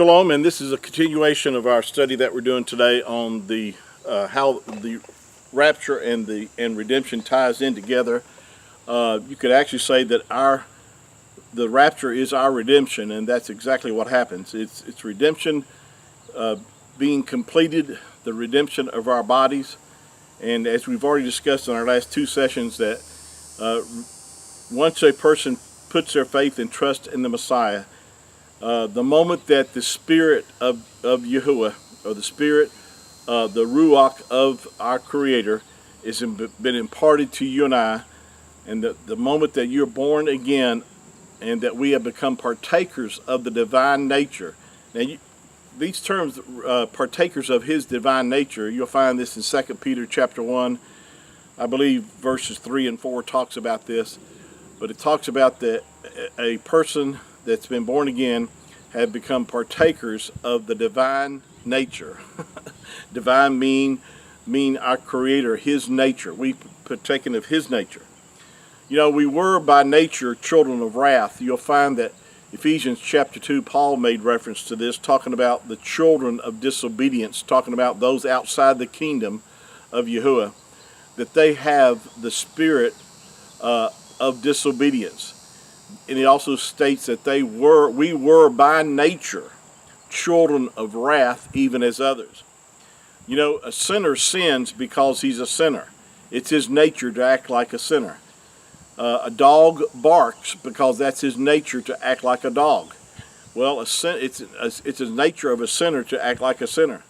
Shalom, and this is a continuation of our study that we're doing today on the how the rapture and redemption ties in together. You could actually say that the rapture is our redemption, and that's exactly what happens. It's redemption being completed, the redemption of our bodies, and as we've already discussed in our last two sessions, that once a person puts their faith and trust in the Messiah, the moment that the Spirit of Yahuwah, or the Spirit, the Ruach of our Creator, has been imparted to you and I, and the moment that you're born again, and that we have become partakers of the divine nature. Now, these terms, partakers of His divine nature, you'll find this in 2 Peter chapter 1, I believe verses 3 and 4 talks about this, but it talks about that a person that's been born again have become partakers of the divine nature. Divine mean our Creator, His nature. We partaken of His nature. You know, we were by nature children of wrath. You'll find that Ephesians chapter 2, Paul made reference to this, talking about the children of disobedience, talking about those outside the kingdom of Yahuwah, that they have the spirit of disobedience. And it also states that we were by nature children of wrath, even as others. You know, a sinner sins because he's a sinner. It's his nature to act like a sinner. A dog barks because that's his nature to act like a dog. Well, it's the nature of a sinner to act like a sinner.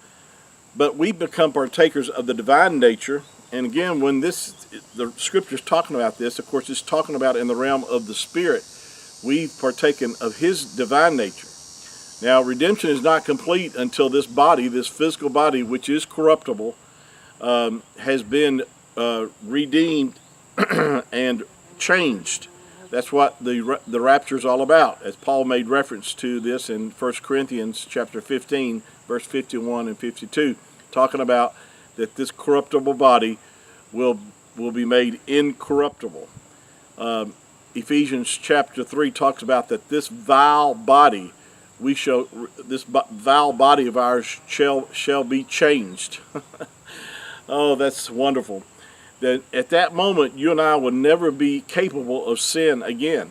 But we become partakers of the divine nature. And again, when the Scripture's talking about this, of course, it's talking about in the realm of the Spirit. We've partaken of His divine nature. Now, redemption is not complete until this body, this physical body, which is corruptible, has been redeemed and changed. That's what the rapture is all about, as Paul made reference to this in 1 Corinthians chapter 15, verse 51 and 52, talking about that this corruptible body will be made incorruptible. Ephesians chapter 3 talks about that this vile body of ours shall be changed. Oh, that's wonderful. That at that moment you and I will never be capable of sin again,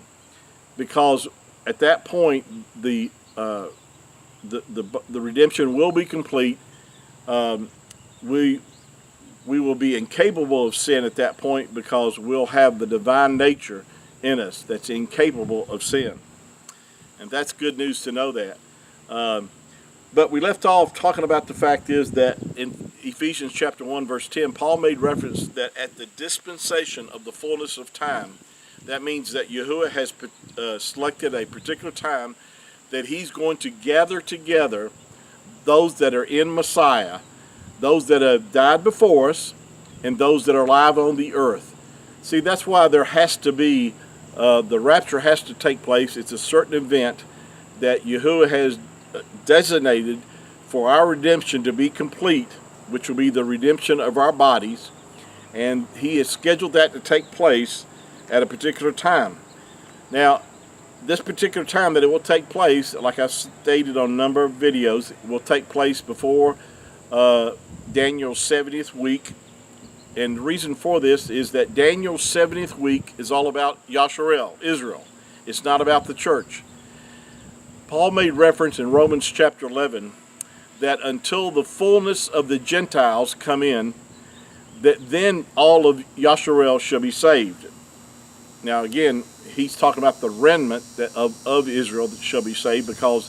because at that point the redemption will be complete. We will be incapable of sin at that point, because we'll have the divine nature in us that's incapable of sin. And that's good news to know that. But we left off talking about the fact is that in Ephesians chapter 1 verse 10, Paul made reference that at the dispensation of the fullness of time, that means that Yahuwah has selected a particular time that He's going to gather together those that are in Messiah, those that have died before us, and those that are alive on the earth. See, that's why there has to be, the rapture has to take place. It's a certain event that Yahuwah has designated for our redemption to be complete, which will be the redemption of our bodies, and He has scheduled that to take place at a particular time. Now, this particular time that it will take place, like I stated on a number of videos, will take place before Daniel's 70th week. And the reason for this is that Daniel's 70th week is all about Yasharel, Israel. It's not about the church. Paul made reference in Romans chapter 11 that until the fullness of the Gentiles come in, that then all of Yasharel shall be saved. Now again, he's talking about the remnant of Israel that shall be saved, because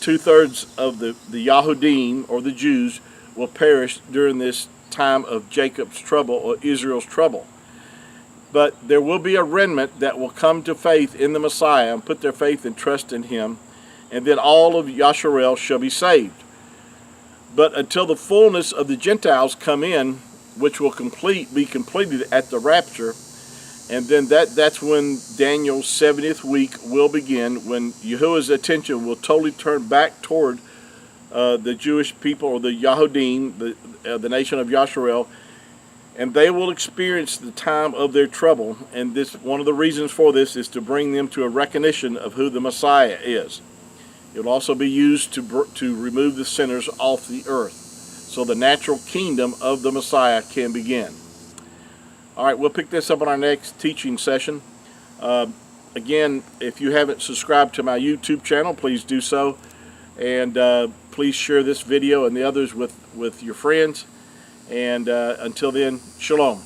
2/3 of the Yahudim, or the Jews, will perish during this time of Jacob's trouble, or Israel's trouble. But there will be a remnant that will come to faith in the Messiah and put their faith and trust in Him, and then all of Yasharel shall be saved. But until the fullness of the Gentiles come in, which will be completed at the rapture, and then that's when Daniel's 70th week will begin, when Yahuwah's attention will totally turn back toward the Jewish people, or the Yahudim, the nation of Yasharel, and they will experience the time of their trouble. And one of the reasons for this is to bring them to a recognition of who the Messiah is. It will also be used to remove the sinners off the earth, so the natural kingdom of the Messiah can begin. All right, we'll pick this up on our next teaching session. Again, if you haven't subscribed to my YouTube channel, please do so. And please share this video and the others with your friends. And until then, shalom.